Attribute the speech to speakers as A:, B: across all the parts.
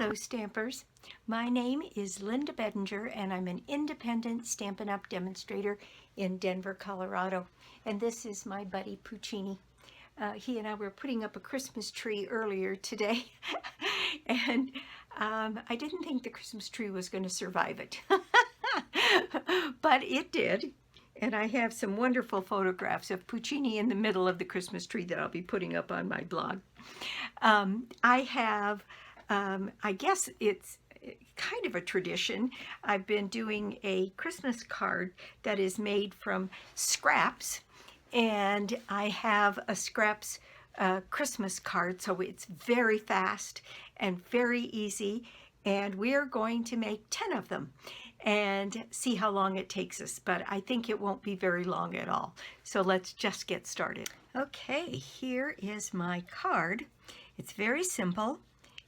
A: Hello Stampers, my name is Linda Bedinger and I'm an independent Stampin' Up! Demonstrator in Denver, Colorado. And this is my buddy Puccini. He and I were putting up a Christmas tree earlier today and I didn't think the Christmas tree was going to survive it, but it did. And I have some wonderful photographs of Puccini in the middle of the Christmas tree that I'll be putting up on my blog. I guess it's kind of a tradition. I've been doing a Christmas card that is made from scraps, and I have a scraps Christmas card, so it's very fast and very easy, and we're going to make 10 of them and see how long it takes us, but I think it won't be very long at all. So let's just get started. Okay, here is my card. It's very simple,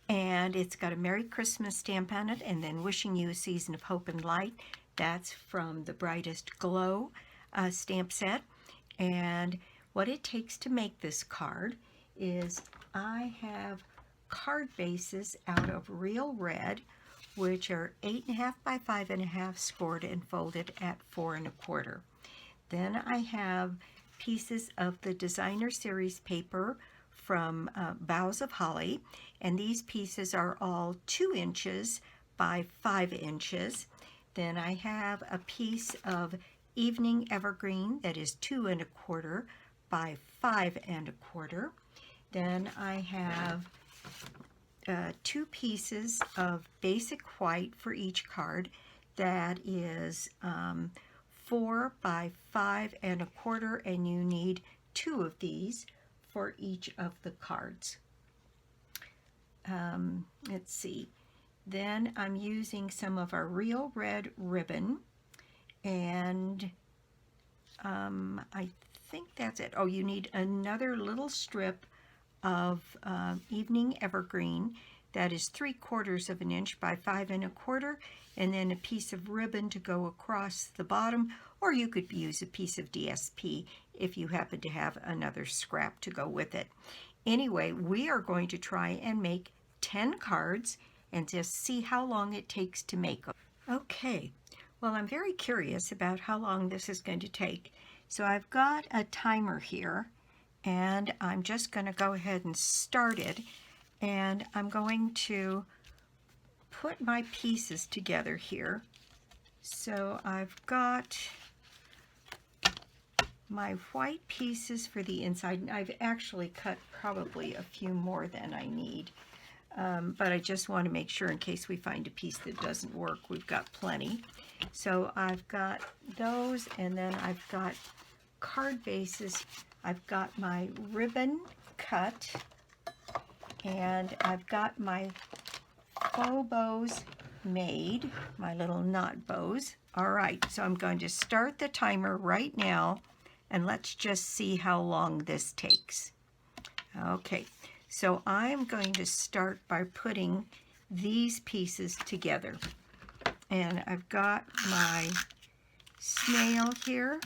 A: and it's got a Merry Christmas stamp on it, and then wishing you a season of hope and light. That's from the Brightest Glow stamp set. And what it takes to make this card is I have card bases out of real red, which are 8.5 by 5.5 scored and folded at 4 1/4. Then I have pieces of the Designer Series paper from Boughs of Holly, and these pieces are all 2 inches by 5 inches. Then I have a piece of Evening Evergreen that is 2 1/4 by 5 1/4. Then I have 2 pieces of basic white for each card that is 4 by 5 1/4, and you need 2 of these for each of the cards. Let's see. Then I'm using some of our real red ribbon, and I think that's it. Oh, you need another little strip of Evening Evergreen that is 3/4 of an inch by 5 1/4, and then a piece of ribbon to go across the bottom, or you could use a piece of DSP if you happen to have another scrap to go with it. Anyway, we are going to try and make 10 cards and just see how long it takes to make them. Okay, well, I'm very curious about how long this is going to take. So I've got a timer here, and I'm just going to go ahead and start it, and I'm going to put my pieces together here. So I've got my white pieces for the inside, and I've actually cut probably a few more than I need, but I just want to make sure in case we find a piece that doesn't work, we've got plenty. So I've got those, and then I've got card bases. I've got my ribbon cut, and I've got my faux bows made, my little knot bows. All right, so I'm going to start the timer right now, and let's just see how long this takes. Okay, so I'm going to start by putting these pieces together. And I've got my snail here.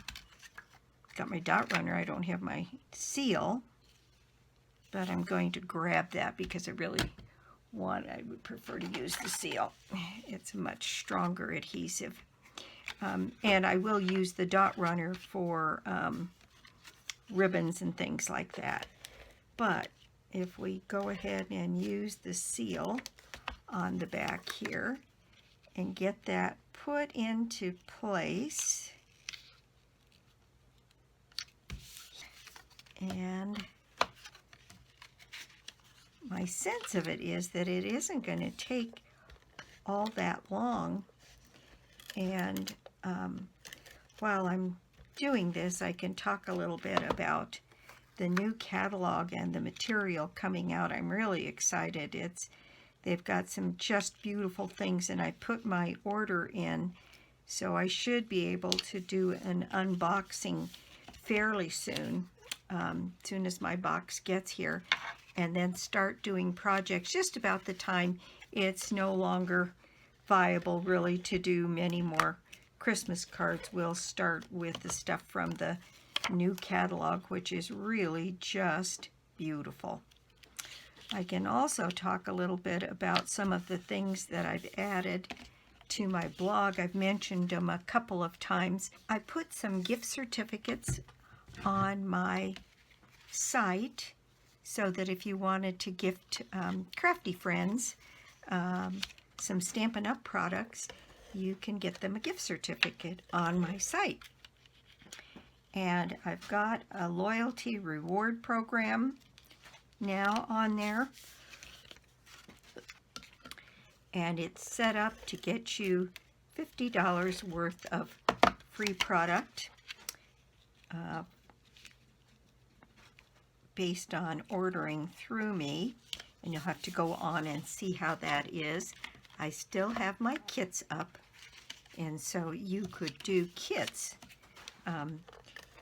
A: Got my dot runner. I don't have my seal, but I'm going to grab that because I would prefer to use the seal. It's a much stronger adhesive. And I will use the dot runner for ribbons and things like that. But if we go ahead and use the seal on the back here and get that put into place, and my sense of it is that it isn't going to take all that long. And while I'm doing this, I can talk a little bit about the new catalog and the material coming out. I'm really excited. They've got some just beautiful things, and I put my order in, so I should be able to do an unboxing fairly soon, soon as my box gets here, and then start doing projects just about the time it's no longer viable really to do many more Christmas cards. We'll start with the stuff from the new catalog, which is really just beautiful. I can also talk a little bit about some of the things that I've added to my blog. I've mentioned them a couple of times. I put some gift certificates on my site so that if you wanted to gift crafty friends some Stampin' Up! Products, you can get them a gift certificate on my site. And I've got a loyalty reward program now on there, and it's set up to get you $50 worth of free product based on ordering through me, and you'll have to go on and see how that is. I still have my kits up, and so you could do kits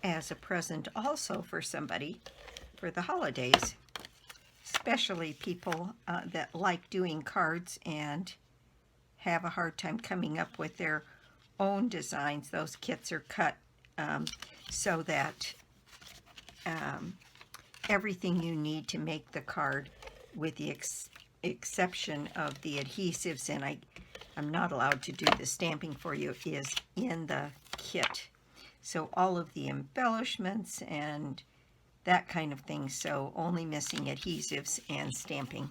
A: as a present also for somebody for the holidays, especially people that like doing cards and have a hard time coming up with their own designs. Those kits are cut so that everything you need to make the card, with the exception of the adhesives, and I'm not allowed to do the stamping for you, is in the kit. So all of the embellishments and that kind of thing, so only missing adhesives and stamping.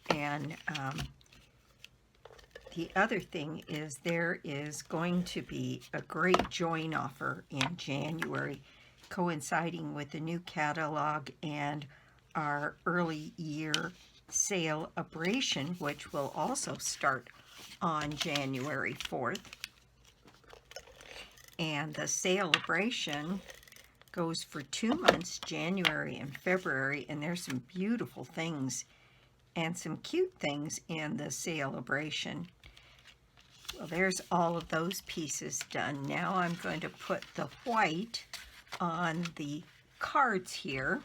A: And the other thing is there is going to be a great join offer in January, coinciding with the new catalog and our early year celebration, which will also start on January 4th. And the celebration goes for 2 months, January and February, and there's some beautiful things and some cute things in the celebration. Well, there's all of those pieces done. Now I'm going to put the white on the cards here.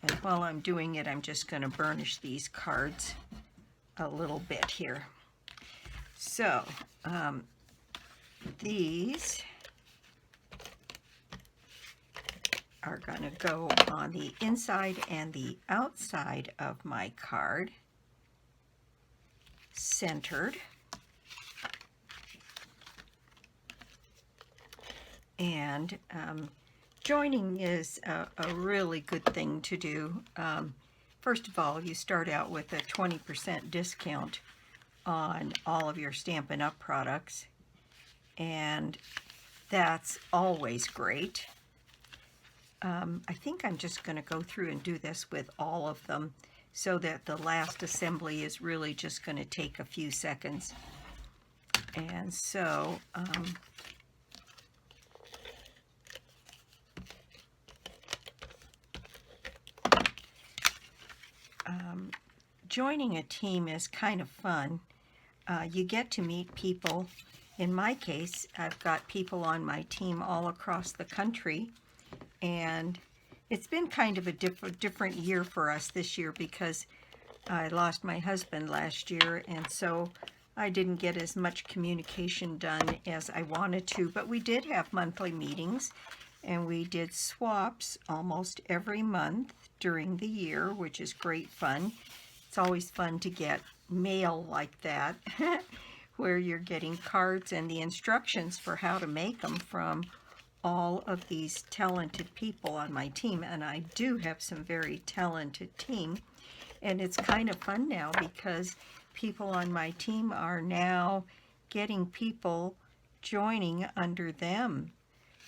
A: And while I'm doing it, I'm just going to burnish these cards a little bit here. So, these are going to go on the inside and the outside of my card, centered. And joining is a really good thing to do. First of all, you start out with a 20% discount on all of your Stampin' Up! Products, and that's always great. I think I'm just going to go through and do this with all of them so that the last assembly is really just going to take a few seconds. And so joining a team is kind of fun. You get to meet people. In my case, I've got people on my team all across the country, and it's been kind of a different year for us this year because I lost my husband last year, and so I didn't get as much communication done as I wanted to, but we did have monthly meetings, and we did swaps almost every month during the year, which is great fun. It's always fun to get mail like that where you're getting cards and the instructions for how to make them from all of these talented people on my team. And I do have some very talented team, and it's kind of fun now because people on my team are now getting people joining under them.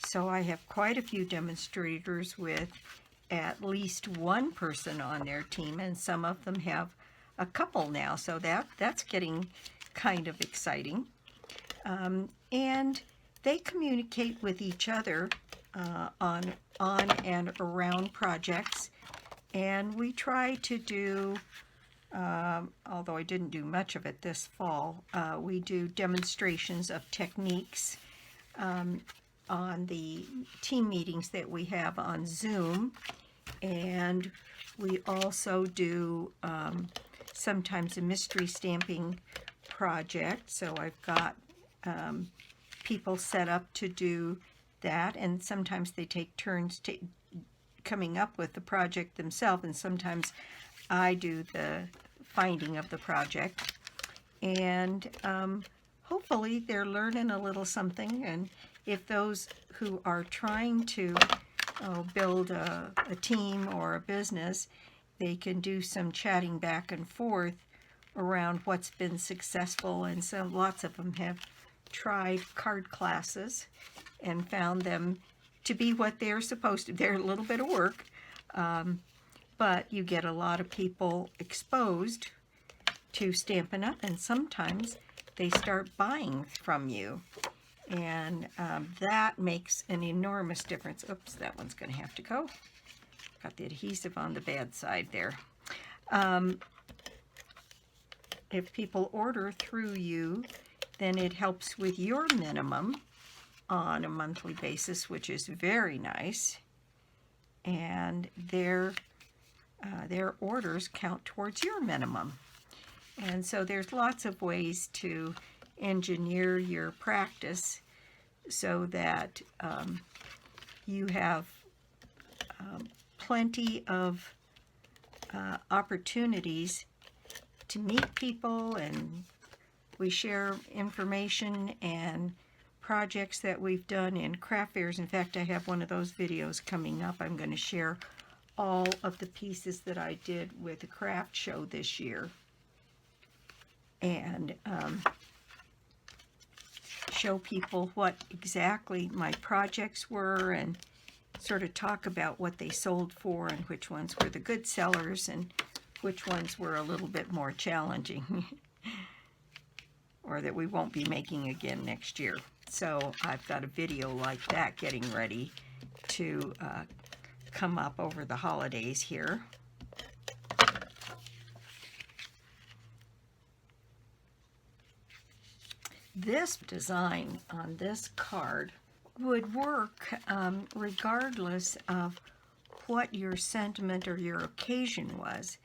A: So I have quite a few demonstrators with at least one person on their team, and some of them have a couple now, so that's getting kind of exciting. And they communicate with each other on and around projects, and we try to do, although I didn't do much of it this fall, we do demonstrations of techniques on the team meetings that we have on Zoom, and we also do sometimes a mystery stamping project. So I've got people set up to do that, and sometimes they take turns coming up with the project themselves, and sometimes I do the finding of the project. And hopefully they're learning a little something. And if those who are trying to build a team or a business, they can do some chatting back and forth around what's been successful. And so lots of them have tried card classes and found them to be what they're supposed to. They're a little bit of work, but you get a lot of people exposed to Stampin' Up, and sometimes they start buying from you, and that makes an enormous difference. Oops, that one's going to have to go. Got the adhesive on the bad side there. If people order through you, then it helps with your minimum on a monthly basis, which is very nice, and their orders count towards your minimum. And so there's lots of ways to engineer your practice so that you have plenty of opportunities to meet people, and we share information and projects that we've done in craft fairs. In fact, I have one of those videos coming up. I'm going to share all of the pieces that I did with the craft show this year, and show people what exactly my projects were, and sort of talk about what they sold for and which ones were the good sellers and which ones were a little bit more challenging or that we won't be making again next year. So I've got a video like that getting ready to come up over the holidays here. This design on this card would work regardless of what your sentiment or your occasion was.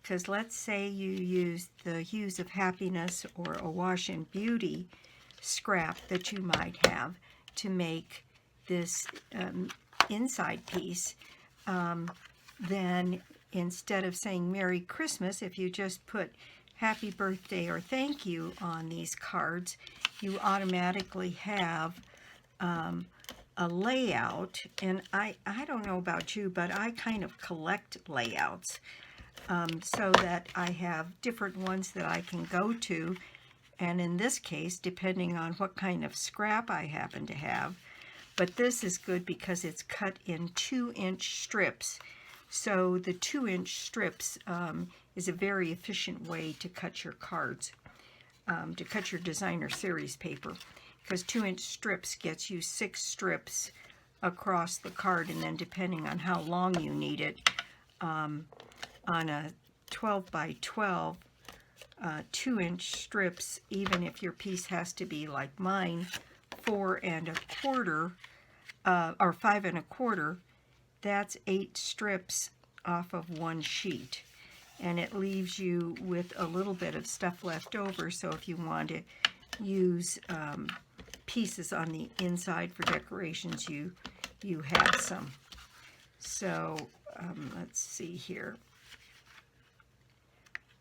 A: Because let's say you used the Hues of Happiness or a Wash and Beauty scrap that you might have to make this inside piece, then instead of saying Merry Christmas, if you just put Happy Birthday or Thank You on these cards, you automatically have a layout. And I don't know about you, but I kind of collect layouts so that I have different ones that I can go to. And in this case, depending on what kind of scrap I happen to have, but this is good because it's cut in 2-inch strips. So the 2-inch strips is a very efficient way to cut your cards, to cut your designer series paper, because 2-inch strips gets you 6 strips across the card, and then depending on how long you need it, on a 12 by 12, 2-inch strips, even if your piece has to be like mine, 4 1/4 or 5 1/4, that's 8 strips off of one sheet, and it leaves you with a little bit of stuff left over. So if you want to use pieces on the inside for decorations, you have some. So let's see here.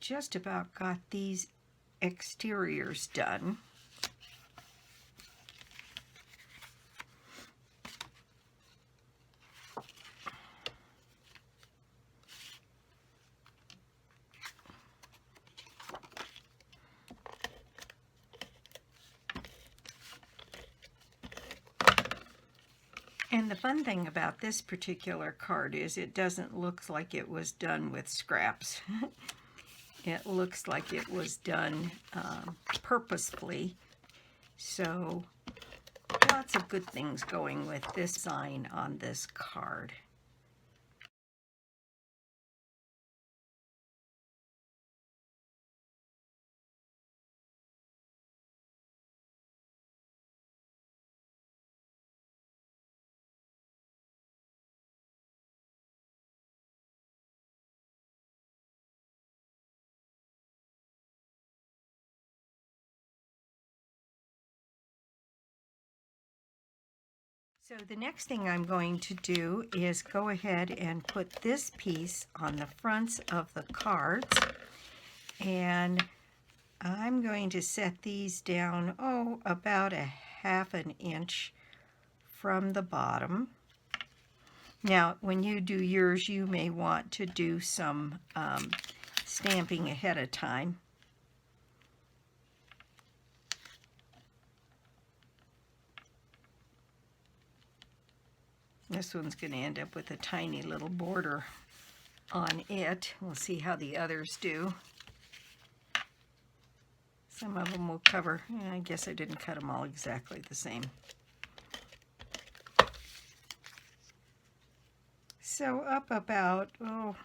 A: Just about got these exteriors done. And the fun thing about this particular card is it doesn't look like it was done with scraps. It looks like it was done purposefully. So lots of good things going with this design on this card. So the next thing I'm going to do is go ahead and put this piece on the fronts of the cards, and I'm going to set these down, about a 1/2 inch from the bottom. Now, when you do yours, you may want to do some stamping ahead of time. This one's going to end up with a tiny little border on it. We'll see how the others do. Some of them will cover. I guess I didn't cut them all exactly the same. So up about, 1/2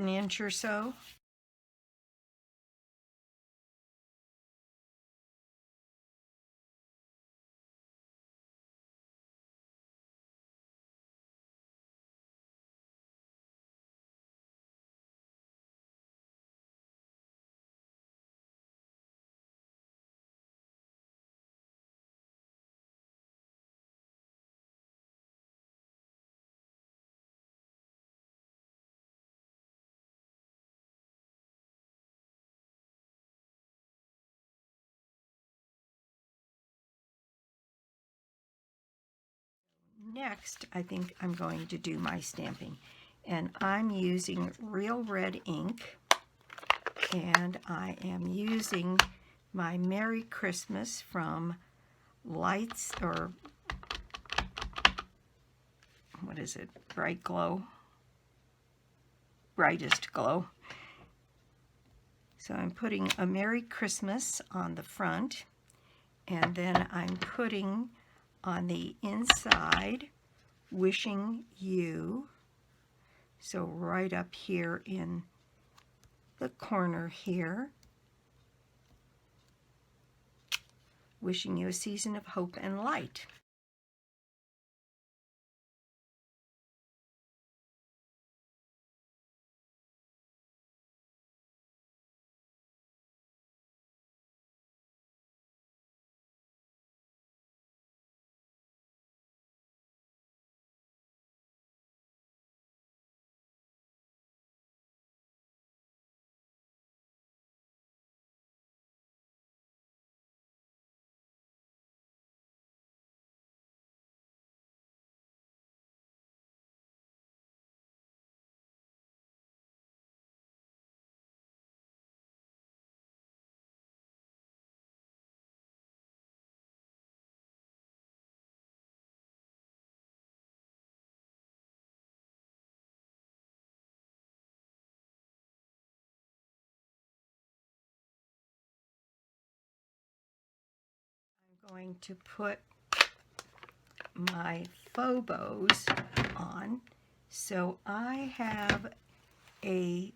A: inch or so. Next, I think I'm going to do my stamping. And I'm using real red ink, and I am using my Merry Christmas from Lights, or what is it? Bright Glow? Brightest Glow. So I'm putting a Merry Christmas on the front, and then I'm putting on the inside Wishing You. So right up here in the corner here, wishing you a season of hope and light. I'm going to put my faux bows on. So I have a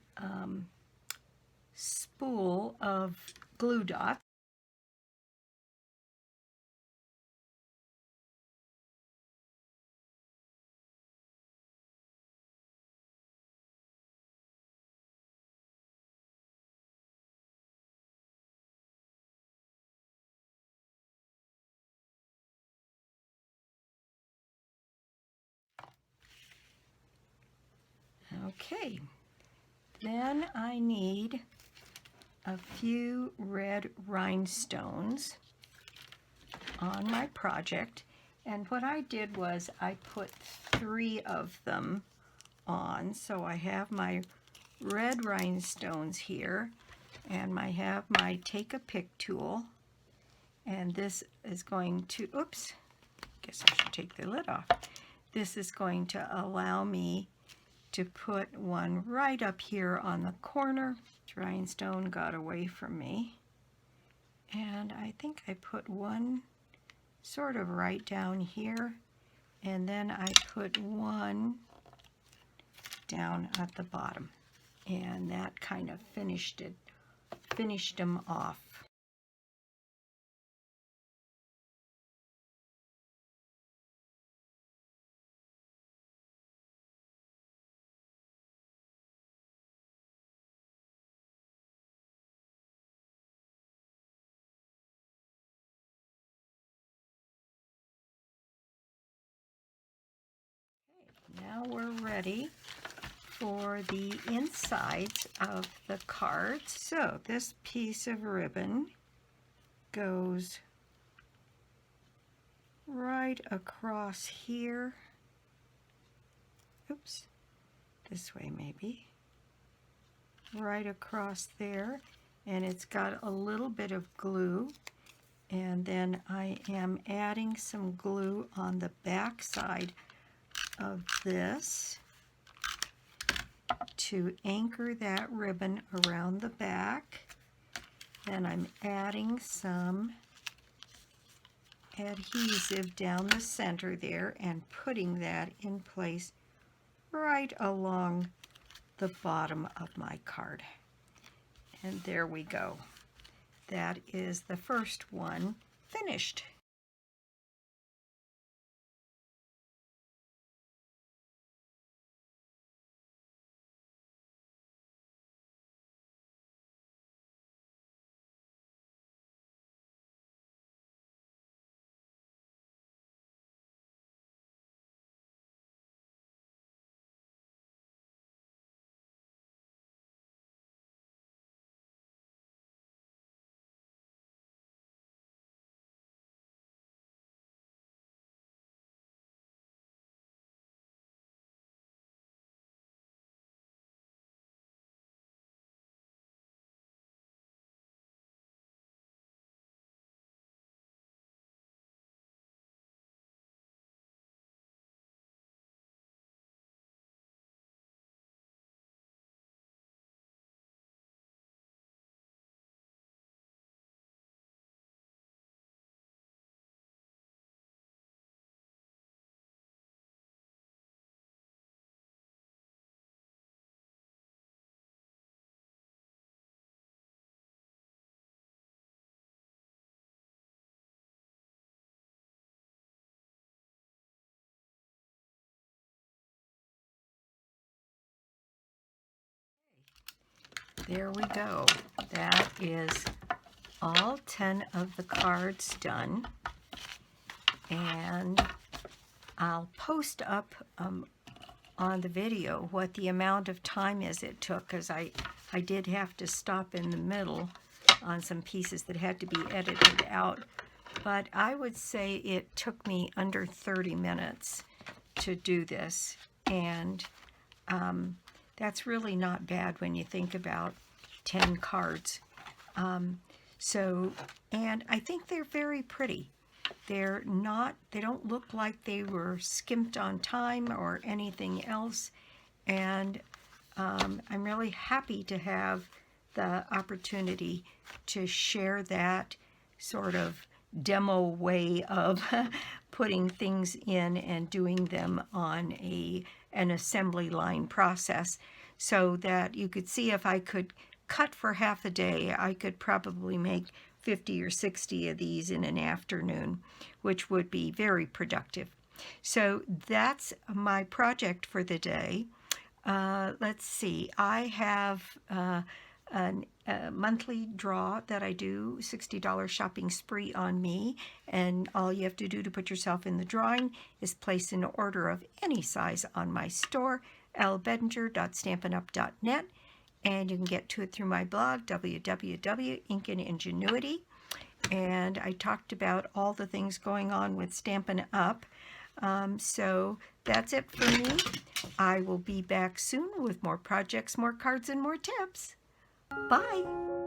A: spool of glue dots. Okay, then I need a few red rhinestones on my project, and what I did was I put 3 of them on. So I have my red rhinestones here, and I have my take a pick tool, and this is going to, oops, guess I should take the lid off. This is going to allow me to put one right up here on the corner. Rhinestone got away from me, and I think I put one sort of right down here, and then I put one down at the bottom, and that kind of finished them off. Now we're ready for the insides of the cards. So this piece of ribbon goes right across here. Oops, this way maybe. Right across there, and it's got a little bit of glue, and then I am adding some glue on the back side of this to anchor that ribbon around the back. Then I'm adding some adhesive down the center there and putting that in place right along the bottom of my card. And there we go. That is the first one finished. There we go. That is all 10 of the cards done, and I'll post up on the video what the amount of time is it took, because I did have to stop in the middle on some pieces that had to be edited out, but I would say it took me under 30 minutes to do this, and that's really not bad when you think about 10 cards. And I think they're very pretty. They don't look like they were skimped on time or anything else. And I'm really happy to have the opportunity to share that sort of demo way of putting things in and doing them on an assembly line process, so that you could see if I could cut for half a day, I could probably make 50 or 60 of these in an afternoon, which would be very productive. So that's my project for the day. Let's see, I have a monthly draw that I do, $60 shopping spree on me, and all you have to do to put yourself in the drawing is place an order of any size on my store, lbedinger.stampinup.net, and you can get to it through my blog, www.Ingenuity. And I talked about all the things going on with Stampin' Up. So that's it for me. I will be back soon with more projects, more cards, and more tips. Bye.